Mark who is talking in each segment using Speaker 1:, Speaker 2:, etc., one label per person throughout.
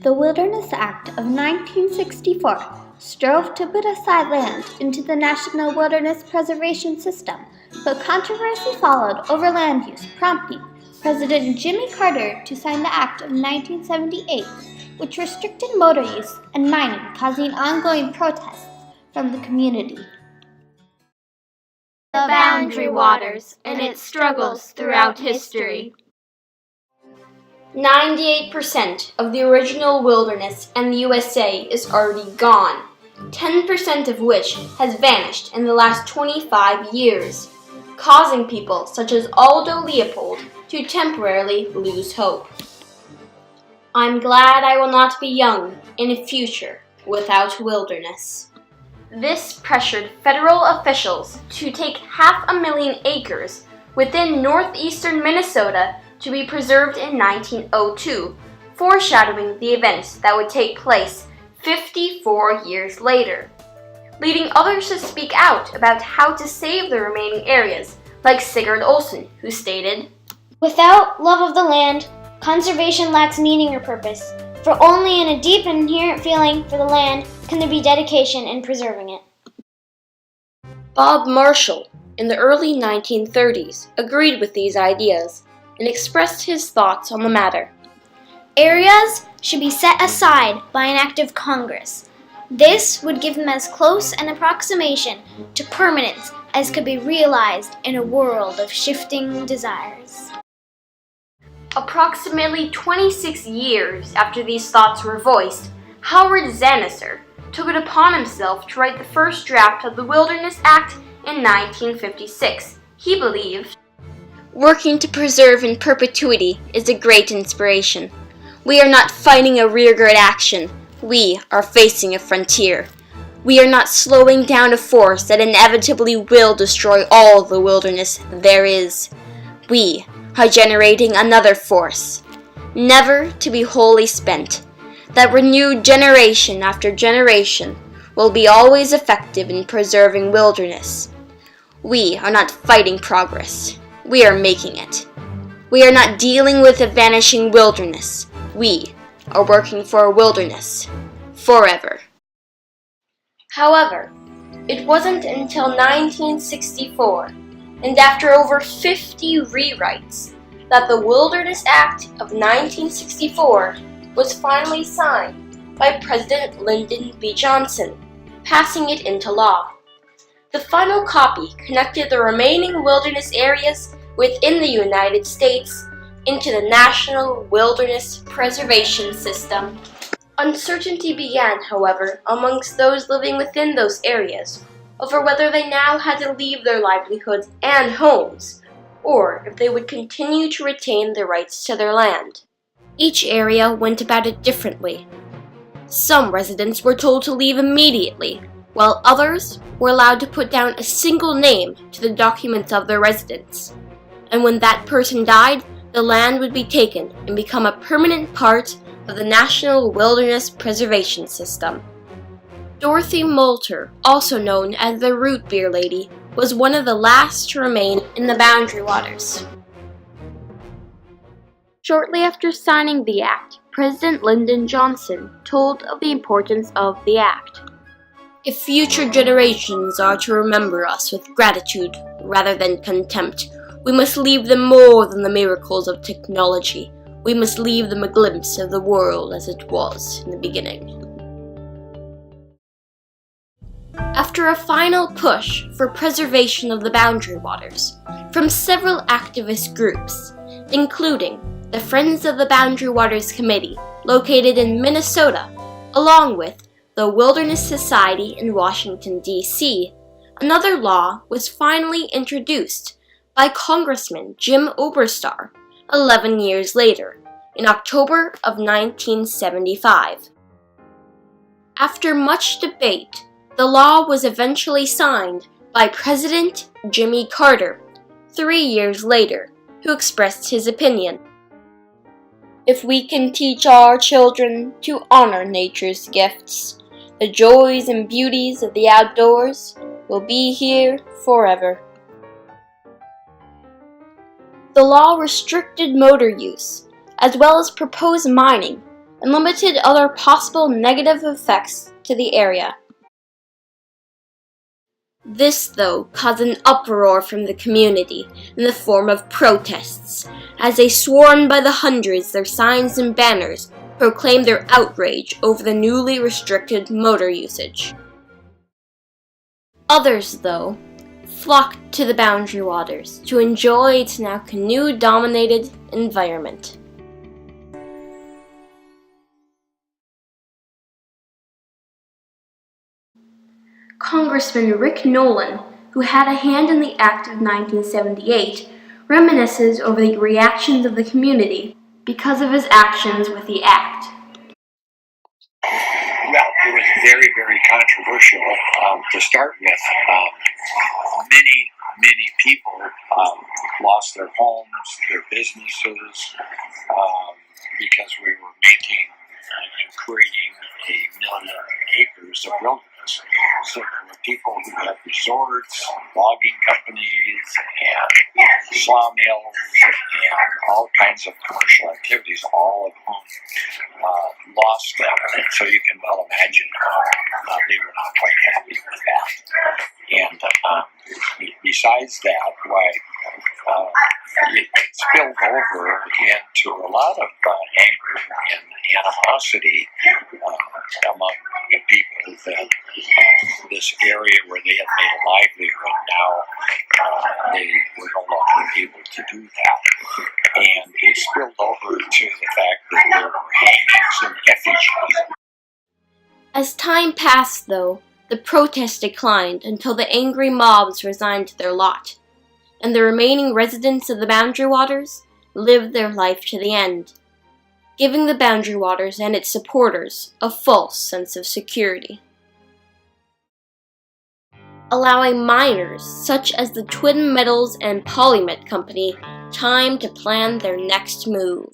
Speaker 1: The Wilderness Act of 1964 strove to put aside land into the National Wilderness Preservation System, but controversy followed over land use, prompting President Jimmy Carter to sign the Act of 1978, which restricted motor use and mining, causing ongoing protests from the community.
Speaker 2: The Boundary Waters and its struggles throughout history. 98% of the original wilderness in the USA is already gone, 10% of which has vanished in the last 25 years, causing people such as Aldo Leopold to temporarily lose hope. I'm glad I will not be young in a future without wilderness. This pressured federal officials to take 500,000 acres within northeastern Minnesota to be preserved in 1902, foreshadowing the events that would take place 54 years later, leading others to speak out about how to save the remaining areas, like Sigurd Olsen, who stated,
Speaker 3: "Without love of the land, conservation lacks meaning or purpose, for only in a deep and inherent feeling for the land can there be dedication in preserving it."
Speaker 2: Bob Marshall, in the early 1930s, agreed with these ideas and expressed his thoughts on the matter.
Speaker 3: Areas should be set aside by an act of Congress. This would give them as close an approximation to permanence as could be realized in a world of shifting desires.
Speaker 2: Approximately 26 years after these thoughts were voiced, Howard Zanisser took it upon himself to write the first draft of the Wilderness Act in 1956. He believed, "Working to preserve in perpetuity is a great inspiration. We are not fighting a rearguard action. We are facing a frontier. We are not slowing down a force that inevitably will destroy all the wilderness there is. We are generating another force, never to be wholly spent, that renewed generation after generation will be always effective in preserving wilderness. We are not fighting progress. We are making it. We are not dealing with a vanishing wilderness. We are working for a wilderness forever." However, it wasn't until 1964, and after over 50 rewrites, that the Wilderness Act of 1964 was finally signed by President Lyndon B. Johnson, passing it into law. The final copy connected the remaining wilderness areas within the United States into the National Wilderness Preservation System. Uncertainty began, however, amongst those living within those areas over whether they now had to leave their livelihoods and homes, or if they would continue to retain their rights to their land. Each area went about it differently. Some residents were told to leave immediately, while others were allowed to put down a single name to the documents of their residence. And when that person died, the land would be taken and become a permanent part of the National Wilderness Preservation System. Dorothy Moulter, also known as the Root Beer Lady, was one of the last to remain in the Boundary Waters. Shortly after signing the act, President Lyndon Johnson told of the importance of the act. "If future generations are to remember us with gratitude rather than contempt, we must leave them more than the miracles of technology. We must leave them a glimpse of the world as it was in the beginning." After a final push for preservation of the Boundary Waters from several activist groups, including the Friends of the Boundary Waters Committee, located in Minnesota, along with the Wilderness Society in Washington, D.C., another law was finally introduced by Congressman Jim Oberstar 11 years later, in October of 1975. After much debate, the law was eventually signed by President Jimmy Carter 3 years later, who expressed his opinion. "If we can teach our children to honor nature's gifts, the joys and beauties of the outdoors will be here forever." The law restricted motor use, as well as proposed mining, and limited other possible negative effects to the area. This, though, caused an uproar from the community in the form of protests, as they swarmed by the hundreds their signs and banners proclaimed their outrage over the newly restricted motor usage. Others, though, flocked to the Boundary Waters to enjoy its now canoe-dominated environment. Congressman Rick Nolan, who had a hand in the Act of 1978, reminisces over the reactions of the community because of his actions with the Act.
Speaker 4: Well, it was very, very controversial to start with. Many people lost their homes, their businesses, because we were making and creating 1 million acres of wilderness. So there were people who had resorts, logging companies, and sawmills, and all kinds of commercial activities, all of whom lost them. And so you can well imagine how they were not quite happy with that. And besides that, it spilled over into a lot of anger and animosity among the people that this area where they had made a livelihood, now they were no longer able to do that. And it spilled over to the fact that there were hangings and effigies.
Speaker 2: As time passed, though, the protests declined until the angry mobs resigned to their lot, and the remaining residents of the Boundary Waters lived their life to the end, giving the Boundary Waters and its supporters a false sense of security, allowing miners such as the Twin Metals and Polymet Company time to plan their next move.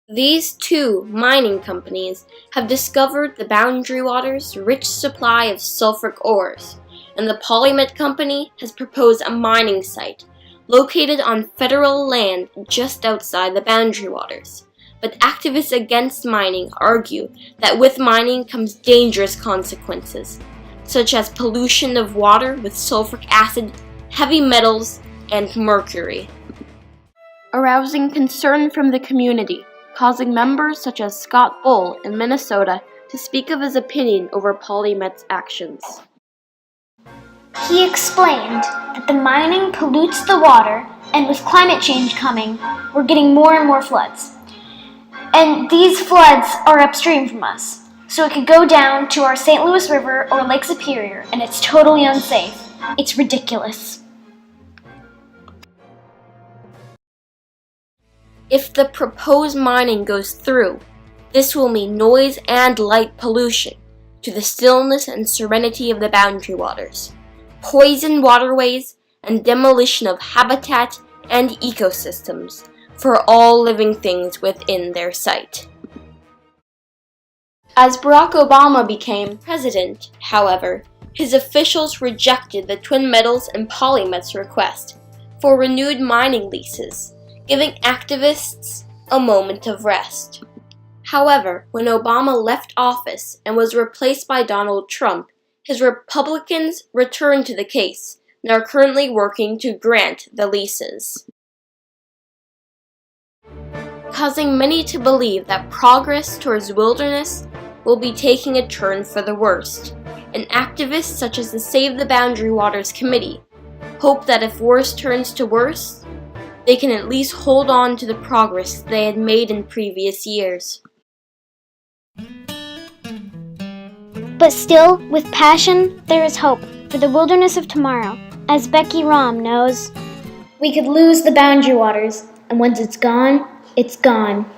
Speaker 2: These two mining companies have discovered the Boundary Waters' rich supply of sulfuric ores, and the Polymet Company has proposed a mining site located on federal land just outside the Boundary Waters. But activists against mining argue that with mining comes dangerous consequences, such as pollution of water with sulfuric acid, heavy metals, and mercury, arousing concern from the community, causing members such as Scott Bull in Minnesota to speak of his opinion over Polymet's actions.
Speaker 3: He explained that the mining pollutes the water, and with climate change coming, we're getting more and more floods. And these floods are upstream from us, so it could go down to our St. Louis River or Lake Superior, and it's totally unsafe. It's ridiculous.
Speaker 2: If the proposed mining goes through, this will mean noise and light pollution to the stillness and serenity of the Boundary Waters, poisoned waterways, and demolition of habitat and ecosystems for all living things within their sight. As Barack Obama became president, however, his officials rejected the Twin Metals and Polymet's request for renewed mining leases, giving activists a moment of rest. However, when Obama left office and was replaced by Donald Trump, his Republicans returned to the case and are currently working to grant the leases, causing many to believe that progress towards wilderness will be taking a turn for the worst, and activists such as the Save the Boundary Waters Committee hope that if worse turns to worse, they can at least hold on to the progress they had made in previous years.
Speaker 3: But still, with passion, there is hope for the wilderness of tomorrow. As Becky Rom knows, we could lose the Boundary Waters, and once it's gone, it's gone.